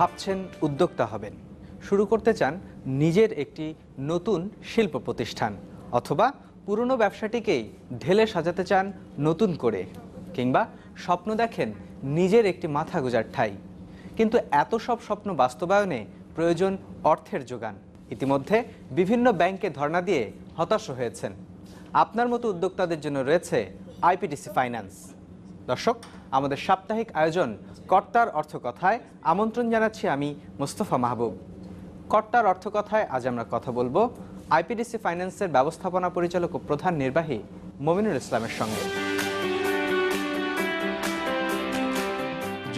ভাবছেন উদ্যোক্তা হবেন, শুরু করতে চান নিজের একটি নতুন শিল্প প্রতিষ্ঠান, অথবা পুরনো ব্যবসাটিকেই ঢেলে সাজাতে চান নতুন করে, কিংবা স্বপ্ন দেখেন নিজের একটি মাথা গোঁজার ঠাঁই, কিন্তু এত সব স্বপ্ন বাস্তবায়নে প্রয়োজন অর্থের যোগান। ইতিমধ্যে বিভিন্ন ব্যাংকে ধর্ণা দিয়ে হতাশ হয়েছেন। আপনার মতো উদ্যোক্তাদের জন্য রয়েছে আইপিডিসি ফাইন্যান্স। দর্শক, আমাদের সাপ্তাহিক আয়োজন কর্তার অর্থকথায় আমন্ত্রণ জানাচ্ছি আমি মোস্তফা মাহবুব। কর্তার অর্থকথায় আজ আমরা কথা বলবো আইপিডিসি ফাইন্যান্সের ব্যবস্থাপনা পরিচালক ও প্রধান নির্বাহী মমিনুল ইসলামের সঙ্গে।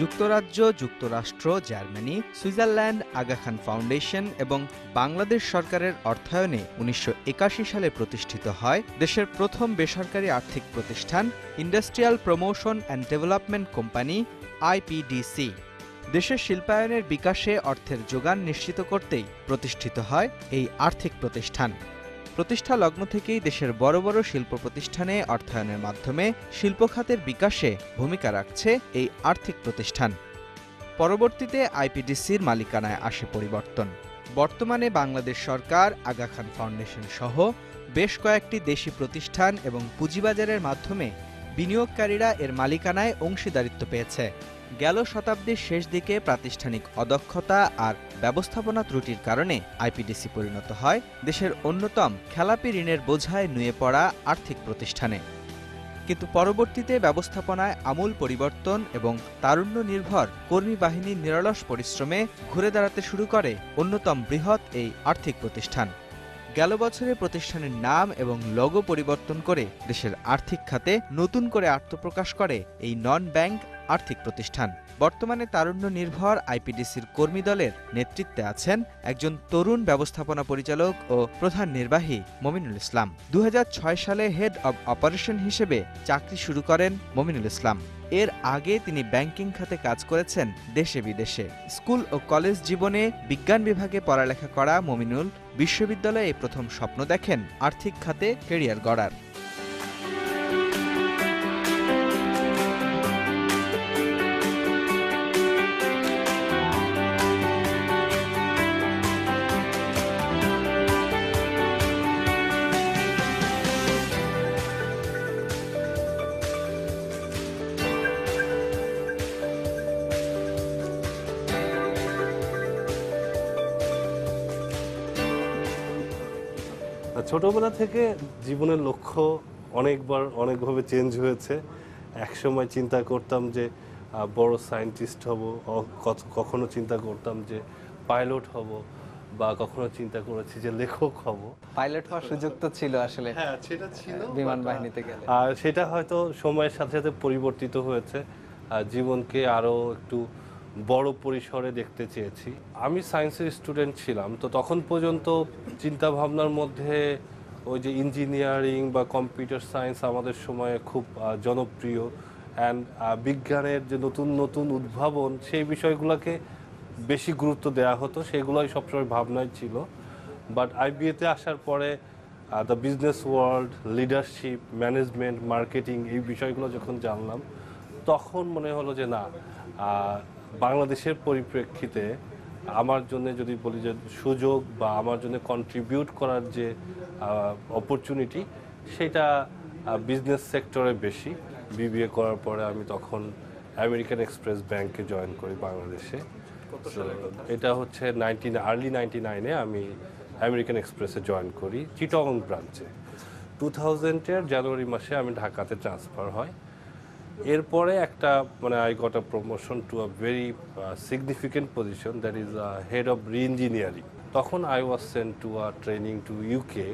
যুক্তরাজ্য, যুক্তরাষ্ট্র, Germany, Switzerland, Aga Khan foundation এবং বাংলাদেশ সরকারের অর্থায়নে ১৯৮১ সালে প্রতিষ্ঠিত হয় দেশের প্রথম বেসরকারি আর্থিক প্রতিষ্ঠান industrial promotion and development company IPDC. দেশের শিল্পায়নের বিকাশে অর্থের যোগান নিশ্চিত করতেই প্রতিষ্ঠিত হয় এই আর্থিক প্রতিষ্ঠান। প্রতিষ্ঠা লগ্ন থেকেই দেশের বড় বড় শিল্প প্রতিষ্ঠানে অর্থায়নের মাধ্যমে শিল্প খাতের বিকাশে ভূমিকা রাখছে এই আর্থিক প্রতিষ্ঠান। পরবর্তীতে আইপিডিসির মালিকানায় আসে পরিবর্তন। বর্তমানে বাংলাদেশ সরকার, আগা খান ফাউন্ডেশন সহ বেশ কয়েকটি দেশি প্রতিষ্ঠান এবং পুঁজিবাজারের মাধ্যমে বিনিয়োগকারীরা এর মালিকানায় অংশীদারিত্ব পেয়েছে। গেল শতাব্দীর শেষ দিকে প্রাতিষ্ঠানিক অদক্ষতা আর ব্যবস্থাপনা ত্রুটির কারণে আইপিডিসি পরিণত হয় দেশের অন্যতম খেলাপি ঋণের বোঝায় নুয়ে পড়া আর্থিক প্রতিষ্ঠানে। কিন্তু পরবর্তীতে ব্যবস্থাপনায় আমূল পরিবর্তন এবং তারুণ্য নির্ভর কর্মী বাহিনীর নিরলস পরিশ্রমে ঘুরে দাঁড়াতে শুরু করে অন্যতম বৃহৎ এই আর্থিক প্রতিষ্ঠান। গেল বছরে প্রতিষ্ঠানের নাম এবং লোগো পরিবর্তন করে দেশের আর্থিক খাতে নতুন করে আত্মপ্রকাশ করে এই নন ব্যাংক আর্থিক প্রতিষ্ঠান। বর্তমানে তারুণ্য নির্ভর আইপিডিসির কর্মী দলের নেতৃত্বে আছেন একজন তরুণ ব্যবস্থাপনা পরিচালক ও প্রধান নির্বাহী মমিনুল ইসলাম। ২০০৬ সালে হেড অব অপারেশন হিসেবে চাকরি শুরু করেন মমিনুল ইসলাম। এর আগে তিনি ব্যাংকিং খাতে কাজ করেছেন দেশে বিদেশে। স্কুল ও কলেজ জীবনে বিজ্ঞান বিভাগে পড়ালেখা করা মমিনুল বিশ্ববিদ্যালয়ে প্রথম স্বপ্ন দেখেন আর্থিক খাতে ক্যারিয়ার গড়ার। ছোটবেলা থেকে জীবনের লক্ষ্য অনেকভাবে চেঞ্জ হয়েছে। একসময় চিন্তা করতাম যে বড় সায়েন্টিস্ট হব, কখনো চিন্তা করতাম যে পাইলট হব, বা কখনো চিন্তা করেছি যে লেখক হব। পাইলট হওয়ার সুযোগ তো ছিল আসলে, হ্যাঁ সেটা ছিল বিমান বাহিনীতে গেলে। আর সেটা হয়তো সময়ের সাথে সাথে পরিবর্তিত হয়েছে। জীবনকে আরো একটু বড় পরিসরে দেখতে চেয়েছি। আমি সায়েন্সের স্টুডেন্ট ছিলাম, তো তখন পর্যন্ত চিন্তা ভাবনার মধ্যে ওই যে ইঞ্জিনিয়ারিং বা কম্পিউটার সায়েন্স আমাদের সময়ে খুব জনপ্রিয়, অ্যান্ড বিজ্ঞানের যে নতুন নতুন উদ্ভাবন সেই বিষয়গুলোকে বেশি গুরুত্ব দেওয়া হতো, সেগুলোই সবসময় ভাবনায় ছিল। বাট আইবিএতে আসার পরে the business world, leadership, management, marketing এই বিষয়গুলো যখন জানলাম, তখন মনে হলো যে না, বাংলাদেশের পরিপ্রেক্ষিতে আমার জন্য যদি বলি যে সুযোগ বা আমার জন্য কন্ট্রিবিউট করার যে অপরচুনিটি, সেটা বিজনেস সেক্টরে বেশি। বিবিএ করার পরে আমি তখন আমেরিকান এক্সপ্রেস ব্যাংকে জয়েন করি বাংলাদেশে। এটা হচ্ছে আর্লি 99-এ আমি আমেরিকান এক্সপ্রেসে জয়েন করি চিটাগং ব্রাঞ্চে। 2000-এর জানুয়ারি মাসে আমি ঢাকাতে ট্রান্সফার হয়। এরপরে একটা I got a promotion to a very significant position, that is head of reengineering. তখন I was sent to a training to UK,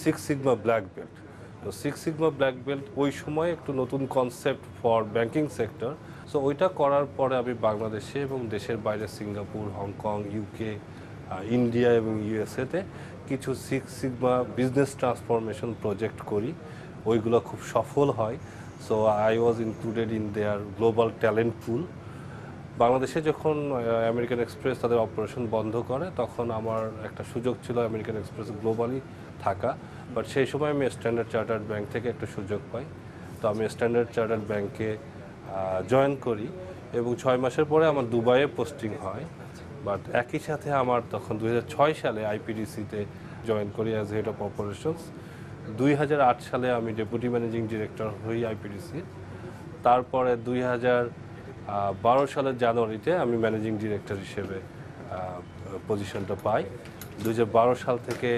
6 sigma black belt. তো 6 সিগমা ব্ল্যাক বেল্ট ওই সময় একটু নতুন concept for banking sector. So ওইটা করার পরে আমি বাংলাদেশে এবং দেশের বাইরে সিঙ্গাপুর, হংকং, ইউকে, ইন্ডিয়া এবং ইউএসএতে কিছু 6 সিগমা বিজনেস ট্রান্সফরমেশন প্রজেক্ট করি। ওইগুলো খুব সফল হয়। So I was included in their global talent পুল। বাংলাদেশে যখন আমেরিকান এক্সপ্রেস তাদের অপারেশন বন্ধ করে, তখন আমার একটা সুযোগ ছিল আমেরিকান এক্সপ্রেস গ্লোবালি থাকা। বাট সেই সময় আমি স্ট্যান্ডার্ড চার্টার্ড ব্যাংক থেকে একটা সুযোগ পাই। তো আমি স্ট্যান্ডার্ড চার্টার্ড ব্যাংকে জয়েন করি এবং 6 মাসের পরে আমার দুবাইয়ে পোস্টিং হয়। বাট একই সাথে আমার তখন 2006 সালে আইপিডিসিতে জয়েন করি অ্যাজ হেড অফ অপারেশনস। 2008 সালে আমি ডেপুটি ম্যানেজিং ডিরেক্টর হই আইপিডিসির। তারপরে 2012 সালের জানুয়ারিতে আমি ম্যানেজিং ডিরেক্টর হিসেবে পজিশনটা পাই। 2012 সাল থেকে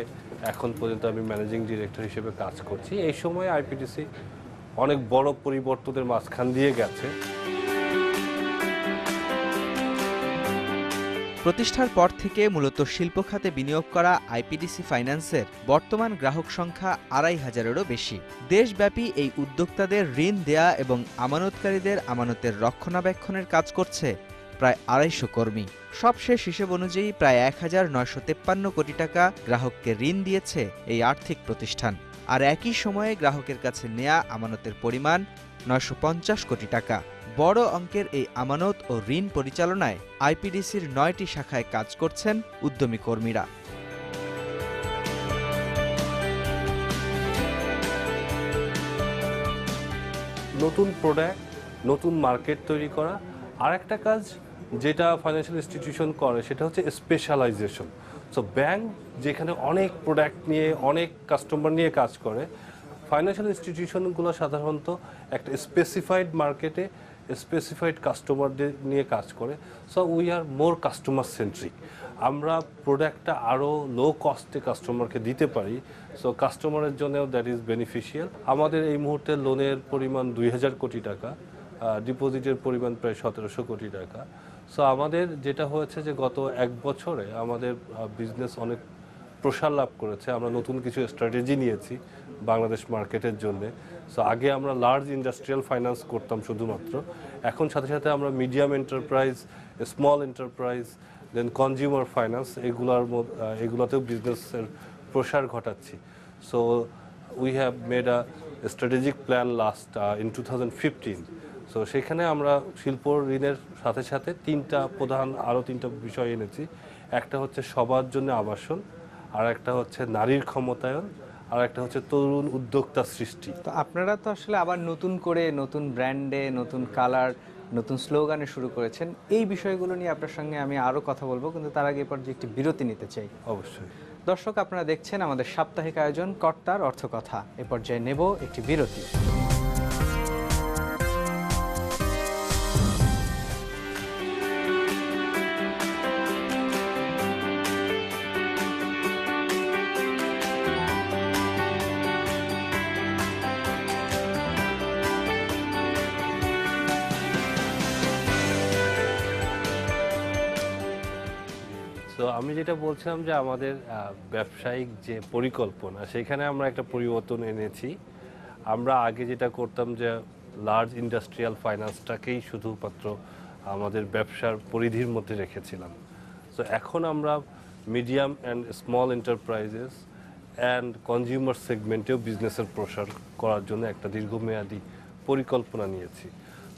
এখন পর্যন্ত আমি ম্যানেজিং ডিরেক্টর হিসেবে কাজ করছি। এই সময় আইপিডিসি অনেক বড় পরিবর্তনের মাঝখান দিয়ে গেছে। প্রতিষ্ঠার পর থেকে মূলত শিল্প খাতে বিনিয়োগ করা আইপিডিসি ফাইন্যান্সের বর্তমান গ্রাহক সংখ্যা ২৫০০-এরও বেশি। দেশব্যাপী এই উদ্যোক্তাদের ঋণ দেয়া এবং আমানতকারীদের আমানতের রক্ষণাবেক্ষণের কাজ করছে প্রায় ২৫০ কর্মী। সবশেষ হিসেব অনুযায়ী প্রায় ১,৯৫৩ কোটি টাকা গ্রাহককে ঋণ দিয়েছে এই আর্থিক প্রতিষ্ঠান। আর একই সময়ে গ্রাহকের কাছে নেয়া আমানতের পরিমাণ ৯৫০ কোটি টাকা। বড় অঙ্কের এই আমানত ও ঋণ পরিচালনায় আইপিডিসির ৯টি শাখায় কাজ করছেন উদ্যমী কর্মীরা। নতুন প্রোডাক্ট, নতুন মার্কেট তৈরি করা। আর একটা কাজ যেটা ফাইন্যান্সিয়াল ইনস্টিটিউশন করে সেটা হচ্ছে স্পেশালাইজেশন। সো ব্যাংক যেখানে অনেক প্রোডাক্ট নিয়ে অনেক কাস্টমার নিয়ে কাজ করে, ফাইন্যান্সিয়াল ইনস্টিটিউশনগুলো সাধারণত একটা স্পেসিফাইড মার্কেটে স্পেসিফাইড কাস্টমারদের নিয়ে কাজ করে। So we are more customer centric. আমরা প্রোডাক্টটা আরও লো কস্টে কাস্টমারকে দিতে পারি। সো কাস্টমারের জন্যও দ্যাট ইজ বেনিফিশিয়াল। আমাদের এই মুহূর্তে লোনের পরিমাণ ২,০০০ কোটি টাকা, ডিপোজিটের পরিমাণ প্রায় ১৭০০ কোটি টাকা। সো আমাদের যেটা হয়েছে যে গত ১ বছরে আমাদের বিজনেস অনেক প্রসার লাভ করেছে। আমরা নতুন কিছু স্ট্র্যাটেজি নিয়েছি বাংলাদেশ মার্কেটের জন্য। সো আগে আমরা লার্জ ইন্ডাস্ট্রিয়াল ফাইন্যান্স করতাম শুধুমাত্র, এখন সাথে সাথে আমরা medium enterprise, small enterprise, then consumer finance এগুলোতেও বিজনেসের প্রসার ঘটাচ্ছি। So we have made a strategic plan last in 2015। So সেখানে আমরা শিল্প ঋণের সাথে সাথে আরও তিনটা বিষয় এনেছি। একটা হচ্ছে সবার জন্য আবাসন, আর একটা হচ্ছে নারীর ক্ষমতায়ন, আর একটা হচ্ছে তরুণ উদ্যোক্তা সৃষ্টি। তো আপনারা তো আসলে আবার নতুন করে নতুন ব্র্যান্ডে, নতুন কালার, নতুন স্লোগানে শুরু করেছেন। এই বিষয়গুলো নিয়ে আপনার সঙ্গে আমি আরও কথা বলবো, কিন্তু তার আগে এরপর যে একটি বিরতি নিতে চাই। অবশ্যই। দর্শক, আপনারা দেখছেন আমাদের সাপ্তাহিক আয়োজন কর্তার অর্থকথা। এ পর্যায়ে নেব একটি বিরতি। তো আমি যেটা বলছিলাম যে আমাদের ব্যবসায়িক যে পরিকল্পনা, সেখানে আমরা একটা পরিবর্তন এনেছি। আমরা আগে যেটা করতাম যে লার্জ ইন্ডাস্ট্রিয়াল ফাইন্যান্সটাকেই শুধুমাত্র আমাদের ব্যবসার পরিধির মধ্যে রেখেছিলাম। তো এখন আমরা medium and small enterprises and consumer সেগমেন্টেও বিজনেসের প্রসার করার জন্য একটা দীর্ঘমেয়াদী পরিকল্পনা নিয়েছি।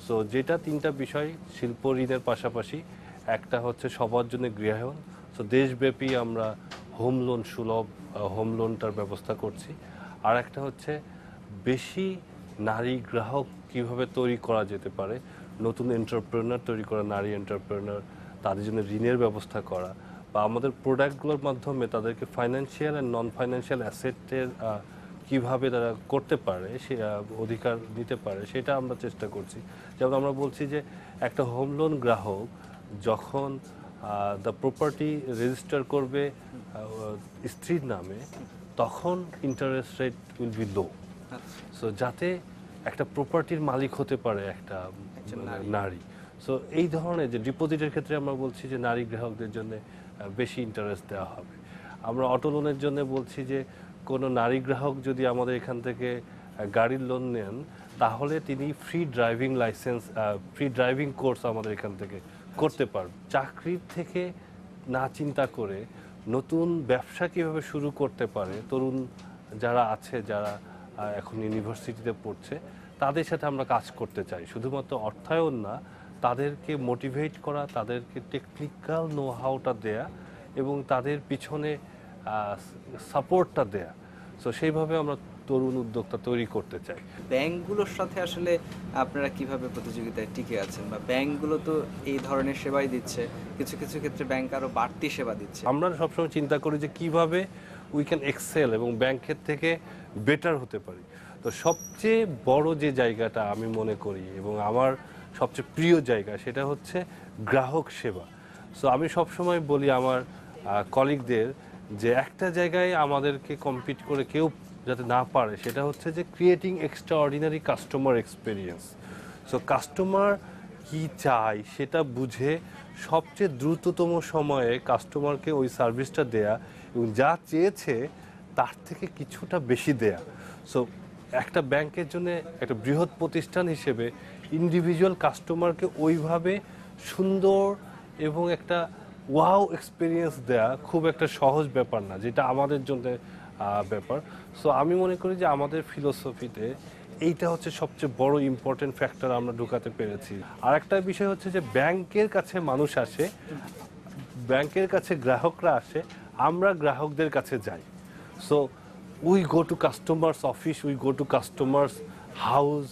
সো যেটা তিনটা বিষয়, শিল্প ঋণের পাশাপাশি একটা হচ্ছে সবার জন্য গৃহায়ন। সো দেশব্যাপী আমরা হোম লোন সুলভ হোম লোনটার ব্যবস্থা করছি। আর একটা হচ্ছে বেশি নারী গ্রাহক কিভাবে তৈরি করা যেতে পারে, নতুন এন্টারপ্রেনার তৈরি করা, নারী এন্টারপ্রেনার, তাদের জন্য ঋণের ব্যবস্থা করা, বা আমাদের প্রোডাক্টগুলোর মাধ্যমে তাদেরকে ফাইন্যান্সিয়াল অ্যান্ড নন ফাইন্যান্সিয়াল অ্যাসেটের কীভাবে তারা করতে পারে, সে অধিকার নিতে পারে, সেটা আমরা চেষ্টা করছি। যেমন আমরা বলছি যে একটা হোম লোন গ্রাহক যখন দ্য প্রপার্টি রেজিস্টার করবে স্ত্রীর নামে, তখন interest rate will be low. So যাতে একটা প্রপার্টির মালিক হতে পারে একটা নারী। সো এই ধরনের যে ডিপোজিটের ক্ষেত্রে আমরা বলছি যে নারী গ্রাহকদের জন্য বেশি ইন্টারেস্ট দেওয়া হবে। আমরা অটো লোনের জন্য বলছি যে কোনো নারী গ্রাহক যদি আমাদের এখান থেকে গাড়ির লোন নেন, তাহলে তিনি ফ্রি ড্রাইভিং কোর্স আমাদের এখান থেকে করতে পারবে। চাকরির থেকে না চিন্তা করে নতুন ব্যবসা কীভাবে শুরু করতে পারে, তরুণ যারা আছে, যারা এখন ইউনিভার্সিটিতে পড়ছে, তাদের সাথে আমরা কাজ করতে চাই। শুধুমাত্র অর্থায়ন না, তাদেরকে মোটিভেট করা, তাদেরকে টেকনিক্যাল নো হাউটা দেয়া এবং তাদের পিছনে সাপোর্টটা দেয়া। সো সেইভাবে আমরা তরুণ উদ্যোক্তা তৈরি করতে চাই। ব্যাংকগুলোর সাথে আসলে আপনারা কিভাবে প্রতিযোগিতায় টিকে আছেন, বা ব্যাংকগুলো তো এই ধরনের সেবাই দিচ্ছে, কিছু কিছু ক্ষেত্রে ব্যাংক আরো বাড়তি সেবা দিচ্ছে। আমরা সবসময় চিন্তা করি যে কিভাবে উই ক্যান এক্সেল এবং ব্যাংকের থেকে বেটার হতে পারি। তো সবচেয়ে বড় যে জায়গাটা আমি মনে করি এবং আমার সবচেয়ে প্রিয় জায়গা সেটা হচ্ছে গ্রাহক সেবা। সো আমি সবসময় বলি আমার কলিগদের যে একটা জায়গায় আমাদেরকে কম্পিট করে কেউ যাতে না পারে, সেটা হচ্ছে যে creating extra ordinary customer experience. So customer কি চায় সেটা বুঝে সবচেয়ে দ্রুততম সময়ে কাস্টমারকে ওই সার্ভিসটা দেয়া এবং যা চেয়েছে তার থেকে কিছুটা বেশি দেয়া। সো একটা ব্যাংকের জন্য একটা বৃহৎ প্রতিষ্ঠান হিসেবে ইন্ডিভিজুয়াল কাস্টমারকে ওইভাবে সুন্দর এবং একটা ওয়াও এক্সপিরিয়েন্স দেয়া খুব একটা সহজ ব্যাপার না, যেটা আমাদের জন্য ব্যাপার। সো আমি মনে করি যে আমাদের ফিলোসফিতে এইটা হচ্ছে সবচেয়ে বড় ইম্পর্টেন্ট ফ্যাক্টর আমরা ঢুকাতে পেরেছি। আর একটা বিষয় হচ্ছে যে ব্যাংকের কাছে মানুষ আসে, ব্যাংকের কাছে গ্রাহকরা আসে, আমরা গ্রাহকদের কাছে যাই। So we go to customers office, we go to customers house,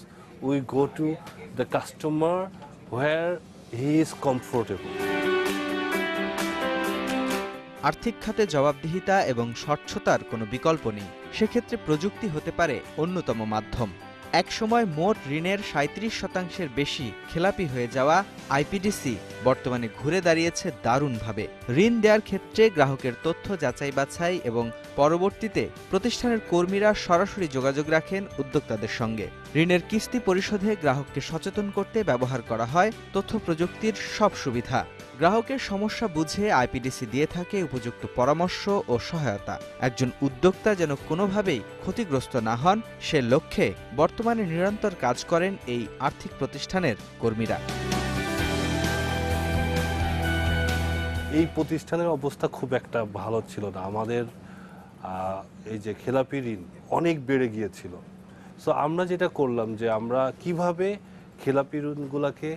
we go to the customer where he is comfortable. আর্থিক খাতে জবাবদিহিতা এবং স্বচ্ছতার কোনো বিকল্প নেই। সেক্ষেত্রে প্রযুক্তি হতে পারে অন্যতম মাধ্যম। একসময় মোট ঋণের ৩৭% বেশি খেলাপি হয়ে যাওয়া আইপিডিসি বর্তমানে ঘুরে দাঁড়িয়েছে দারুণভাবে। ঋণ দেওয়ার ক্ষেত্রে গ্রাহকের তথ্য যাচাই বাছাই এবং পরবর্তীতে প্রতিষ্ঠানের কর্মীরা সরাসরি যোগাযোগ রাখেন উদ্যোক্তাদের সঙ্গে। ঋণের কিস্তি পরিশোধে গ্রাহককে সচেতন করতে ব্যবহার করা হয় তথ্য প্রযুক্তির সব সুবিধা। গ্রাহকের সমস্যা বুঝে আইপিডিসি দিয়ে থাকে উপযুক্ত পরামর্শ ও সহায়তা। একজন উদ্যোক্তা যেন কোনোভাবেই ক্ষতিগ্রস্ত না হন, সে লক্ষ্যে বর্তমানে নিরন্তর কাজ করেন এই আর্থিক প্রতিষ্ঠানের কর্মীরা। এই প্রতিষ্ঠানের অবস্থা খুব একটা ভালো ছিল না। আমাদের এই যে খেলাপি ঋণ অনেক বেড়ে গিয়েছিল। সো আমরা যেটা করলাম যে আমরা কিভাবে খেলাপি ঋণগুলোকে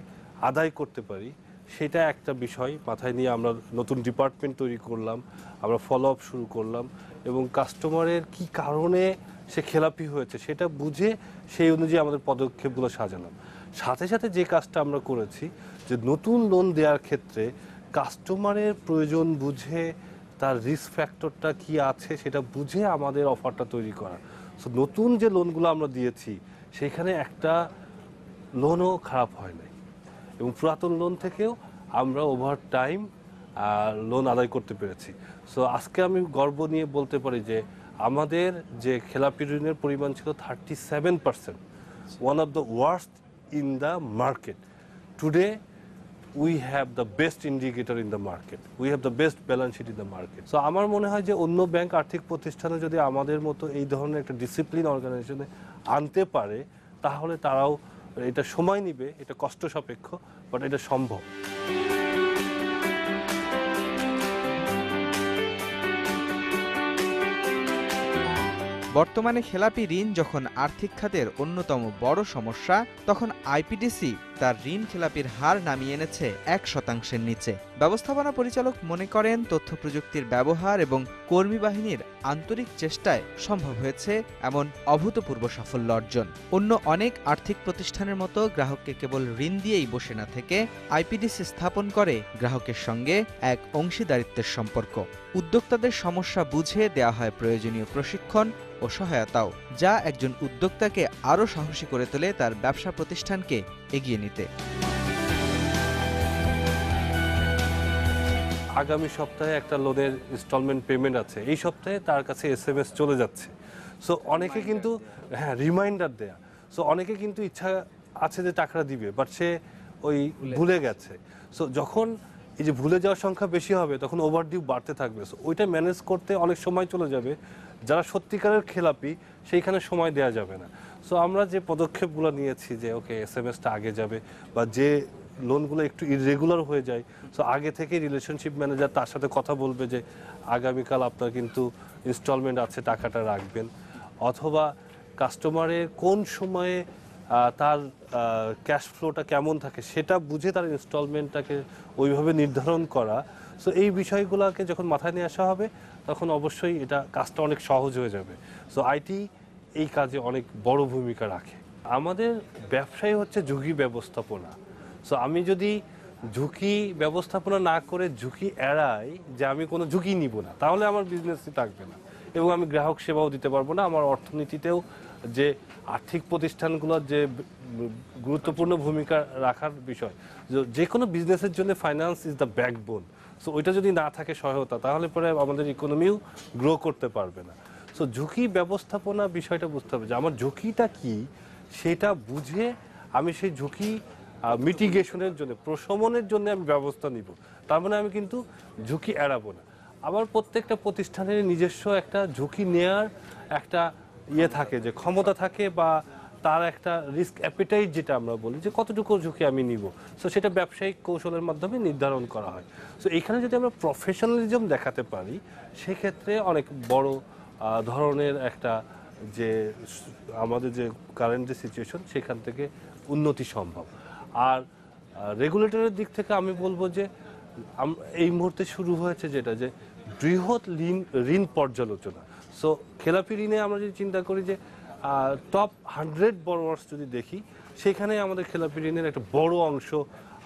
আদায় করতে পারি সেটা একটা বিষয় মাথায় নিয়ে আমরা নতুন ডিপার্টমেন্ট তৈরি করলাম, আমরা ফলো আপ শুরু করলাম এবং কাস্টমারের কি কারণে সে খেলাপি হয়েছে সেটা বুঝে সেই অনুযায়ী আমাদের পদক্ষেপগুলো সাজালাম। সাথে সাথে যে কাজটা আমরা করেছি যে নতুন লোন দেওয়ার ক্ষেত্রে কাস্টমারের প্রয়োজন বুঝে তার রিস্ক ফ্যাক্টরটা কি আছে সেটা বুঝে আমাদের অফারটা তৈরি করা। সো নতুন যে লোনগুলো আমরা দিয়েছি সেখানে একটা লোনও খারাপ হয় নাই এবং পুরাতন লোন থেকেও আমরা ওভার টাইম লোন আদায় করতে পেরেছি। সো আজকে আমি গর্ব নিয়ে বলতে পারি যে আমাদের যে খেলাপি ঋণের পরিমাণ ছিল 37%, one of the worst in the market. Today we have the best indicator in the market, we have the best balance sheet in the market. So আমার মনে হয় যে অন্য ব্যাংক আর্থিক প্রতিষ্ঠানে যদি আমাদের মতো এই ধরনের একটা ডিসিপ্লিন অর্গানাইজেশনে আনতে পারে তাহলে তারাও, এটা সময় নিবে, এটা কষ্ট সাপেক্ষ, বাট এটা সম্ভব। বর্তমানে খেলাপি ঋণ যখন আর্থিক খাতের অন্যতম বড় সমস্যা, তখন আইপিডিসি তার ঋণ খেলাপির হার নামিয়ে এনেছে 1%-এর নিচে। ব্যবস্থাপনা পরিচালক মনে করেন তথ্য প্রযুক্তির ব্যবহার এবং কর্মী বাহিনীর আন্তরিক চেষ্টায় সম্ভব হয়েছে এমন অভূতপূর্ব সাফল্য অর্জন। অন্য অনেক আর্থিক প্রতিষ্ঠানের মতো গ্রাহককে কেবল ঋণ দিয়েই বসে না থেকে আইপিডিসি স্থাপন করে গ্রাহকের সঙ্গে এক অংশীদারিত্বের সম্পর্ক। উদ্যোক্তাদের সমস্যা বুঝে দেওয়া হয় প্রয়োজনীয় প্রশিক্ষণ ও সহায়তাও, যা একজন উদ্যোক্তাকে আরও সাহসী করে তোলে তার ব্যবসা প্রতিষ্ঠানকে এগিয়ে নিতে। আগামী সপ্তাহে একটা লোনের ইনস্টলমেন্ট পেমেন্ট আছে, এই সপ্তাহে তার কাছে SMS চলে যাচ্ছে। সো অনেকে কিন্তু রিমাইন্ডার দেয়া, সো অনেকে কিন্তু ইচ্ছা আছে যে টাকাটা দিবে, বাট সে ওই ভুলে গেছে। সো যখন এই যে ভুলে যাওয়ার সংখ্যা বেশি হবে তখন ওভারডিউ বাড়তে থাকবে। সো ওইটা ম্যানেজ করতে অনেক সময় চলে যাবে, যারা সত্যিকারের খেলাপি সেইখানে সময় দেওয়া যাবে না। সো আমরা যে পদক্ষেপগুলো নিয়েছি যে ওকে SMS-টা আগে যাবে, বা যে লোনগুলো একটু ইরেগুলার হয়ে যায় সো আগে থেকে রিলেশনশিপ ম্যানেজার তার সাথে কথা বলবে যে আগামীকাল আপনার কিন্তু ইনস্টলমেন্ট আছে, টাকাটা রাখবেন। অথবা কাস্টমারের কোন সময়ে তার ক্যাশ ফ্লোটা কেমন থাকে সেটা বুঝে তার ইনস্টলমেন্টটাকে ওইভাবে নির্ধারণ করা। সো এই বিষয়গুলোকে যখন মাথায় নিয়ে আসা হবে তখন অবশ্যই এটা কাজটা অনেক সহজ হয়ে যাবে। সো আইটি এই কাজে অনেক বড় ভূমিকা রাখে। আমাদের ব্যবসায় হচ্ছে ঝুঁকি ব্যবস্থাপনা। সো আমি যদি ঝুঁকি ব্যবস্থাপনা না করে ঝুঁকি এড়াই যে আমি কোনো ঝুঁকি নিব না, তাহলে আমার বিজনেসই থাকবে না এবং আমি গ্রাহক সেবাও দিতে পারবো না। আমার অর্থনীতিতেও যে আর্থিক প্রতিষ্ঠানগুলোর যে গুরুত্বপূর্ণ ভূমিকা রাখার বিষয়, যে কোনো বিজনেসের জন্য finance is the backbone. So ওইটা যদি না থাকে সহায়তা, তাহলে পরে আমাদের ইকোনমিও গ্রো করতে পারবে না। সো ঝুঁকি ব্যবস্থাপনা বিষয়টা বুঝতে হবে যে আমার ঝুঁকিটা কি, সেটা বুঝে আমি সেই ঝুঁকি মিটিগেশনের জন্য, প্রশমনের জন্য আমি ব্যবস্থা নিব। তার মানে আমি কিন্তু ঝুঁকি এড়াবো না। আবার প্রত্যেকটা প্রতিষ্ঠানের নিজস্ব একটা ঝুঁকি নেওয়ার একটা থাকে, যে ক্ষমতা থাকে, বা তার একটা রিস্ক অ্যাপিটাইট যেটা আমরা বলি, যে কতটুকু ঝুঁকি আমি নিব। সো সেটা ব্যবসায়িক কৌশলের মাধ্যমে নির্ধারণ করা হয়। সো এখানে যদি আমরা প্রফেশনালিজম দেখাতে পারি, সেক্ষেত্রে অনেক বড় ধরনের একটা যে আমাদের যে কারেন্ট যে সিচুয়েশন, সেখান থেকে উন্নতি সম্ভব। আর রেগুলেটরের দিক থেকে আমি বলবো যে এই মুহূর্তে শুরু হয়েছে যেটা, যে বৃহৎ ঋণ পর্যালোচনা। সো খেলাপি ঋণে আমরা যদি চিন্তা করি যে টপ 100 বরোয়ার্স যদি দেখি, সেখানে আমাদের খেলাপি ঋণের একটা বড় অংশ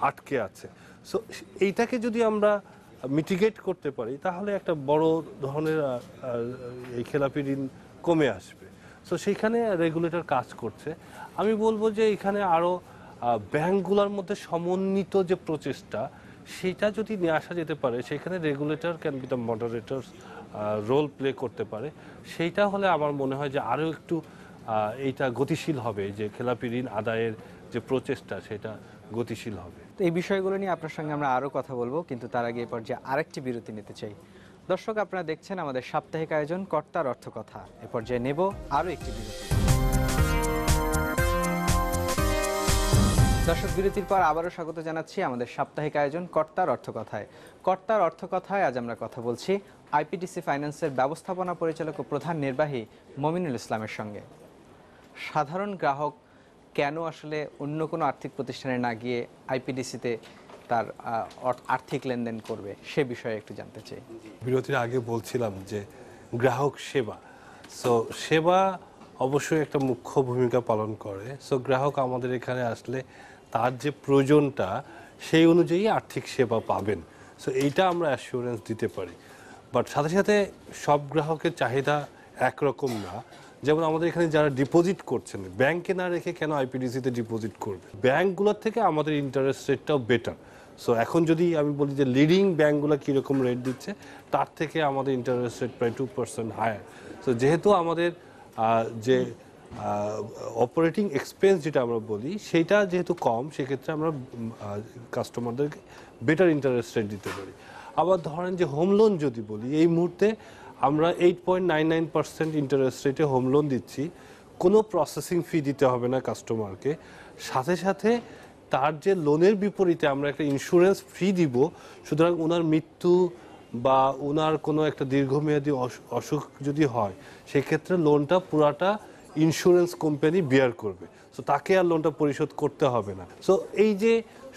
আটকে আছে। সো এইটাকে যদি আমরা মিটিগেট করতে পারি, তাহলে একটা বড় ধরনের এই খেলাপি ঋণ কমে আসবে। সো সেইখানে রেগুলেটর কাজ করছে। আমি বলবো যে এখানে আরও ব্যাংকগুলোর মধ্যে সমন্বিত যে প্রচেষ্টা, সেটা যদি নিয়ে আসা যেতে পারে, সেখানে regulator can be the moderator role play করতে পারে। সেইটা হলে আমার মনে হয় যে আরও একটু এইটা গতিশীল হবে, যে খেলাপি ঋণ আদায়ের যে প্রচেষ্টা, সেটা গতিশীল হবে। তো এই বিষয়গুলো নিয়ে আপনার সঙ্গে আমরা আরও কথা বলবো, কিন্তু তার আগে এই পর্যায়ে আরেকটি বিরতি নিতে চাই। দর্শক, আপনারা দেখছেন আমাদের সাপ্তাহিক আয়োজন কর্তার অর্থকথা। এ পর্যায়ে নেব আরও একটি বিরতি। দর্শক, বিরতির পর আবারও স্বাগত জানাচ্ছি আমাদের সাপ্তাহিক আয়োজন কর্তার অর্থকথায়। কর্তার অর্থকথায় আজ আমরা কথা বলছি আইপিডিসি ফাইন্যান্সের ব্যবস্থাপনা পরিচালক ও প্রধান নির্বাহী মমিনুল ইসলামের সঙ্গে। সাধারণ গ্রাহক কেন আসলে অন্য কোনো আর্থিক প্রতিষ্ঠানে না গিয়ে আইপিডিসিতে তার আর্থিক লেনদেন করবে, সে বিষয়ে একটু জানতে চাই। বিরতির আগে বলছিলাম যে গ্রাহক সেবা, সো সেবা অবশ্যই একটা মুখ্য ভূমিকা পালন করে। সো গ্রাহক আমাদের এখানে আসলে তার যে প্রয়োজনটা, সেই অনুযায়ী আর্থিক সেবা পাবেন। সো এইটা আমরা অ্যাসিওরেন্স দিতে পারি। বাট সাথে সাথে সব গ্রাহকের চাহিদা একরকম না। যেমন আমাদের এখানে যারা ডিপোজিট করছেন, ব্যাংকে না রেখে কেন আইপিডিসিতে ডিপোজিট করবে? ব্যাংকগুলোর থেকে আমাদের ইন্টারেস্ট রেটটাও বেটার। সো এখন যদি আমি বলি যে লিডিং ব্যাংকগুলো কীরকম রেট দিচ্ছে, তার থেকে আমাদের ইন্টারেস্ট রেট প্রায় 2% হায়ার। সো যেহেতু আমাদের যে অপারেটিং এক্সপেন্স যেটা আমরা বলি, সেইটা যেহেতু কম, সেক্ষেত্রে আমরা কাস্টমারদেরকে বেটার ইন্টারেস্ট রেট দিতে পারি। আবার ধরেন যে হোম লোন যদি বলি, এই মুহূর্তে আমরা 8.99% ইন্টারেস্ট রেটে হোম লোন দিচ্ছি। কোনো প্রসেসিং ফি দিতে হবে না কাস্টমারকে। সাথে সাথে তার যে লোনের বিপরীতে আমরা একটা ইন্স্যুরেন্স ফি দিব। সুতরাং ওনার মৃত্যু বা ওনার কোনো একটা দীর্ঘমেয়াদী অসুখ যদি হয়, সেক্ষেত্রে লোনটা পুরাটা ইন্স্যুরেন্স কোম্পানি বেয়ার করবে। সো তাকে আর লোনটা পরিশোধ করতে হবে না। সো এই যে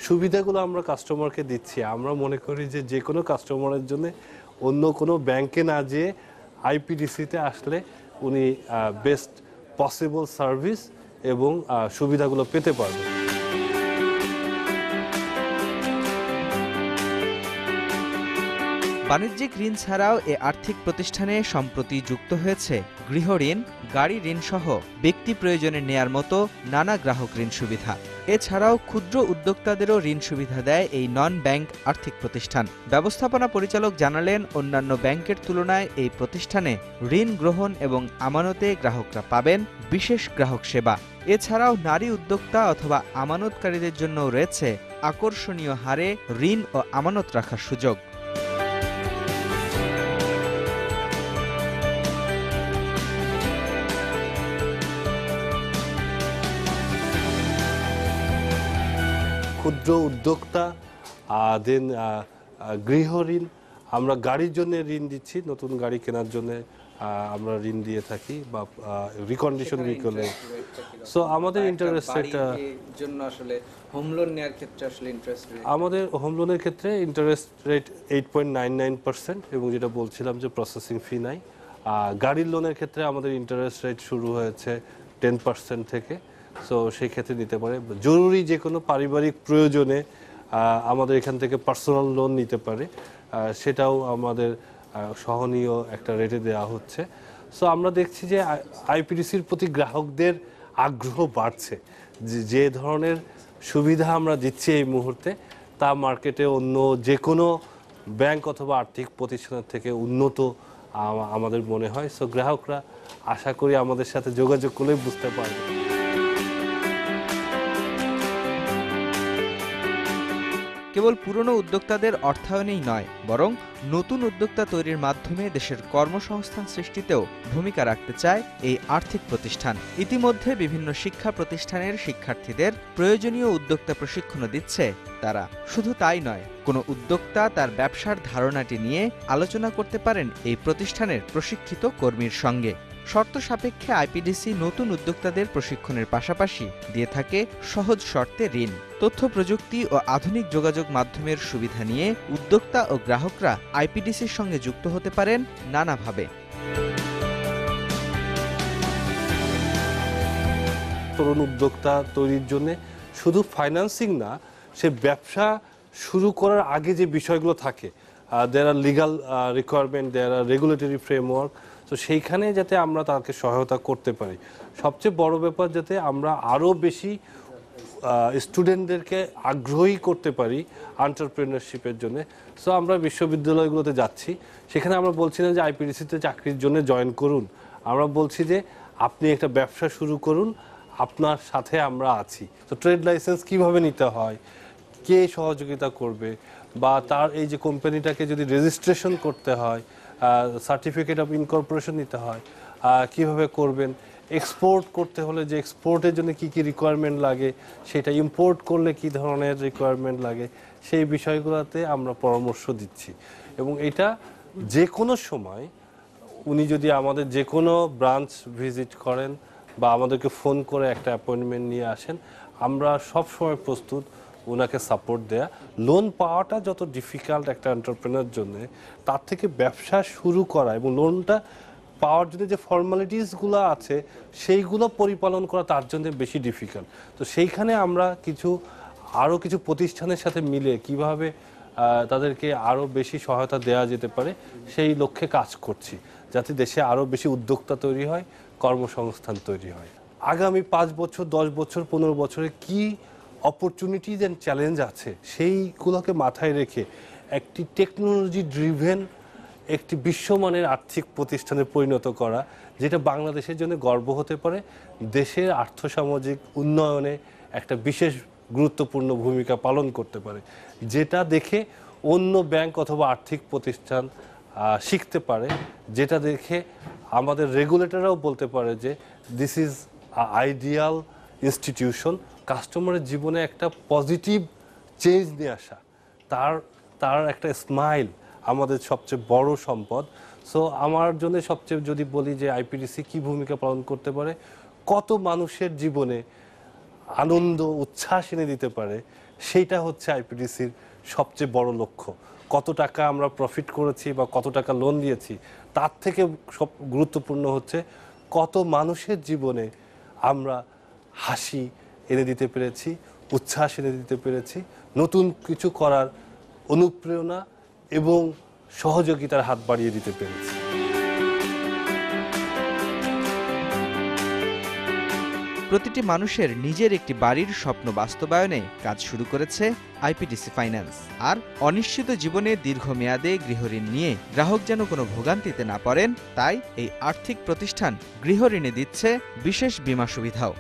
সুবিধাগুলো আমরা কাস্টমারকে দিচ্ছি, আমরা মনে করি যে যে কোনো কাস্টমারের জন্য অন্য কোনো ব্যাংকে না যেয়ে আইপিডিসিতে আসলে উনি বেস্ট পসিবল সার্ভিস এবং সুবিধাগুলো পেতে পারবেন। বাণিজ্যিক ঋণ ছাড়াও এ আর্থিক প্রতিষ্ঠানে সম্প্রতি যুক্ত হয়েছে গৃহ ঋণ, গাড়ি ঋণ সহ ব্যক্তি প্রয়োজনে নেয়ার মতো নানা গ্রাহক ঋণ সুবিধা। এছাড়াও ক্ষুদ্র উদ্যোক্তাদেরও ঋণ সুবিধা দেয় এই নন ব্যাংক আর্থিক প্রতিষ্ঠান। ব্যবস্থাপনা পরিচালক জানালেন, অন্যান্য ব্যাংকের তুলনায় এই প্রতিষ্ঠানে ঋণ গ্রহণ এবং আমানতে গ্রাহকরা পাবেন বিশেষ গ্রাহক সেবা। এছাড়াও নারী উদ্যোক্তা অথবা আমানতকারীদের জন্য রয়েছে আকর্ষণীয় হারে ঋণ ও আমানত রাখার সুযোগ। ক্ষুদ্র উদ্যোক্তা, দেন গৃহ ঋণ, আমরা গাড়ির জন্য ঋণ দিচ্ছি, নতুন গাড়ি কেনার জন্য আমরা ঋণ দিয়ে থাকি, বা রিকন্ডিশন করলে। সো আমাদের ইন্টারেস্ট রেট জন্য আসলে হোম লোন নেওয়ার ক্ষেত্রে আসলে ইন্টারেস্ট রেট, আমাদের হোম লোনের ক্ষেত্রে ইন্টারেস্ট রেট 8.99%, এবং যেটা বলছিলাম যে প্রসেসিং ফি নাই। গাড়ির লোনের ক্ষেত্রে আমাদের ইন্টারেস্ট রেট শুরু হয়েছে 10% থেকে, সো সেই ক্ষেত্রে নিতে পারে। জরুরি যে কোনো পারিবারিক প্রয়োজনে আমাদের এখান থেকে পার্সোনাল লোন নিতে পারে, সেটাও আমাদের সহনীয় একটা রেটে দেওয়া হচ্ছে। সো আমরা দেখছি যে আইপিডিসির প্রতি গ্রাহকদের আগ্রহ বাড়ছে। যে ধরনের সুবিধা আমরা দিচ্ছি এই মুহূর্তে, তা মার্কেটে অন্য যে কোনো ব্যাংক অথবা আর্থিক প্রতিষ্ঠানের থেকে উন্নত আমাদের মনে হয়। সো গ্রাহকরা আশা করি আমাদের সাথে যোগাযোগ করলেই বুঝতে পারবে। কেবল পুরনো উদ্যোক্তাদের অর্থায়নেই নয়, বরং নতুন উদ্যোক্তা তৈরির মাধ্যমে দেশের কর্মসংস্থান সৃষ্টিতেও ভূমিকা রাখতে চায় এই আর্থিক প্রতিষ্ঠান। ইতিমধ্যে বিভিন্ন শিক্ষা প্রতিষ্ঠানের শিক্ষার্থীদের প্রয়োজনীয় উদ্যোক্তা প্রশিক্ষণও দিচ্ছে তারা। শুধু তাই নয়, কোনো উদ্যোক্তা তার ব্যবসার ধারণাটি নিয়ে আলোচনা করতে পারেন এই প্রতিষ্ঠানের প্রশিক্ষিত কর্মীর সঙ্গে। শর্ত সাপেক্ষে আইপিডিসি নতুন উদ্যোক্তাদের প্রশিক্ষণের পাশাপাশি দিয়ে থাকে সহজ শর্তে ঋণ। তথ্য প্রযুক্তি ও আধুনিক যোগাযোগ মাধ্যমের সুবিধা নিয়ে উদ্যোক্তা ও গ্রাহকরা আইপিডিসির সঙ্গে যুক্ত হতে পারেন নানাভাবে। তরুণ উদ্যোক্তা তৈরির জন্য শুধু ফাইন্যান্সিং না, সে ব্যবসা শুরু করার আগে যে বিষয়গুলো থাকে, দেয়ার আর লিগাল রিকোয়ারমেন্ট, দেয়ার আর রেগুলেটরি ফ্রেমওয়ার্ক, তো সেইখানে যাতে আমরা তাকে সহায়তা করতে পারি। সবচেয়ে বড় ব্যাপার যাতে আমরা আরও বেশি স্টুডেন্টদেরকে আগ্রহী করতে পারি এন্টারপ্রেনারশিপের জন্য। সো আমরা বিশ্ববিদ্যালয়গুলোতে যাচ্ছি, সেখানে আমরা বলছি না যে আইপিডিসিতে চাকরির জন্য জয়েন করুন, আমরা বলছি যে আপনি একটা ব্যবসা শুরু করুন, আপনার সাথে আমরা আছি। তো ট্রেড লাইসেন্স কিভাবে নিতে হয়, কে সহযোগিতা করবে, বা তার এই যে কোম্পানিটাকে যদি রেজিস্ট্রেশন করতে হয়, সার্টিফিকেট অফ ইনকর্পোরেশন নিতে হয়, কিভাবে করবেন, এক্সপোর্ট করতে হলে যে এক্সপোর্টের জন্য কি কি রিকোয়ারমেন্ট লাগে, সেটা ইম্পোর্ট করলে কি ধরনের রিকোয়ারমেন্ট লাগে, সেই বিষয়গুলোতে আমরা পরামর্শ দিচ্ছি। এবং এটা যে কোনো সময় উনি যদি আমাদের যে কোনো ব্রাঞ্চ ভিজিট করেন বা আমাদেরকে ফোন করে একটা অ্যাপয়েন্টমেন্ট নিয়ে আসেন, আমরা সব সময় প্রস্তুত ওনাকে সাপোর্ট দেয়া। লোন পাওয়াটা যত ডিফিকাল্ট একটা এন্টারপ্রেনার জন্য, তার থেকে ব্যবসা শুরু করা এবং লোনটা পাওয়ার জন্য যে ফর্মালিটিসগুলো আছে সেইগুলো পরিপালন করা তার জন্য বেশি ডিফিকাল্ট। তো সেইখানে আমরা আরও কিছু প্রতিষ্ঠানের সাথে মিলে কিভাবে তাদেরকে আরও বেশি সহায়তা দেওয়া যেতে পারে সেই লক্ষ্যে কাজ করছি, যাতে দেশে আরও বেশি উদ্যোক্তা তৈরি হয়, কর্মসংস্থান তৈরি হয়। আগামী 5 বছর, 10 বছর, 15 বছরে কি অপরচুনিটিজ অ্যান্ড চ্যালেঞ্জ আছে সেইগুলোকে মাথায় রেখে একটি টেকনোলজি ড্রিভেন একটি বিশ্বমানের আর্থিক প্রতিষ্ঠানে পরিণত করা, যেটা বাংলাদেশের জন্য গর্ব হতে পারে, দেশের আর্থসামাজিক উন্নয়নে একটা বিশেষ গুরুত্বপূর্ণ ভূমিকা পালন করতে পারে, যেটা দেখে অন্য ব্যাংক অথবা আর্থিক প্রতিষ্ঠান শিখতে পারে, যেটা দেখে আমাদের রেগুলেটররাও বলতে পারে যে দিস ইজ আইডিয়াল ইনস্টিটিউশন। কাস্টমারের জীবনে একটা পজিটিভ চেঞ্জ নিয়ে আসা, তার একটা স্মাইল আমাদের সবচেয়ে বড় সম্পদ। সো আমার জন্য সবচেয়ে যদি বলি যে আইপিডিসি কি ভূমিকা পালন করতে পারে, কত মানুষের জীবনে আনন্দ উচ্ছ্বাস এনে দিতে পারে, সেইটা হচ্ছে আইপিডিসির সবচেয়ে বড় লক্ষ্য। কত টাকা আমরা প্রফিট করেছি বা কত টাকা লোন দিয়েছি, তার থেকে সব গুরুত্বপূর্ণ হচ্ছে কত মানুষের জীবনে আমরা হাসি এনে দিতে পেরেছি, উচ্ছ্বাস এনে দিতে পেরেছি, নতুন কিছু করার অনুপ্রেরণা এবং সহযোগিতার হাত বাড়িয়ে দিতে পেরেছি। প্রতিটি মানুষের নিজের একটি বাড়ির স্বপ্ন বাস্তবায়নে কাজ শুরু করেছে আইপিডিসি ফাইন্যান্স। আর অনিশ্চিত জীবনে দীর্ঘমেয়াদে গৃহঋণ নিয়ে গ্রাহক যেন কোনো ভোগান্তিতে না পড়েন, তাই এই আর্থিক প্রতিষ্ঠান গৃহঋণে দিচ্ছে বিশেষ বীমা সুবিধাও।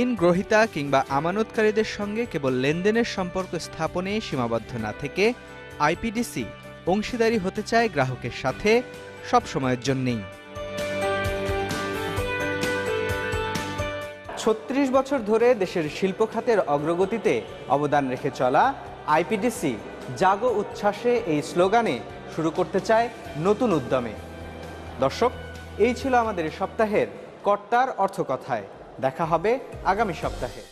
ঋণ গ্রহীতা কিংবা আমানতকারীদের সঙ্গে কেবল লেনদেনের সম্পর্ক স্থাপনে সীমাবদ্ধ না থেকে আইপিডিসি অংশীদারি হতে চায় গ্রাহকের সাথে সব সময়ের জন্যেই। 36 বছর ধরে দেশের শিল্প খাতের অগ্রগতিতে অবদান রেখে চলা আইপিডিসি জাগো উচ্ছ্বাসে এই স্লোগানে শুরু করতে চায় নতুন উদ্যমে। দর্শক, এই ছিল আমাদের সপ্তাহের কর্তার অর্থকথায়। দেখা হবে আগামী সপ্তাহে।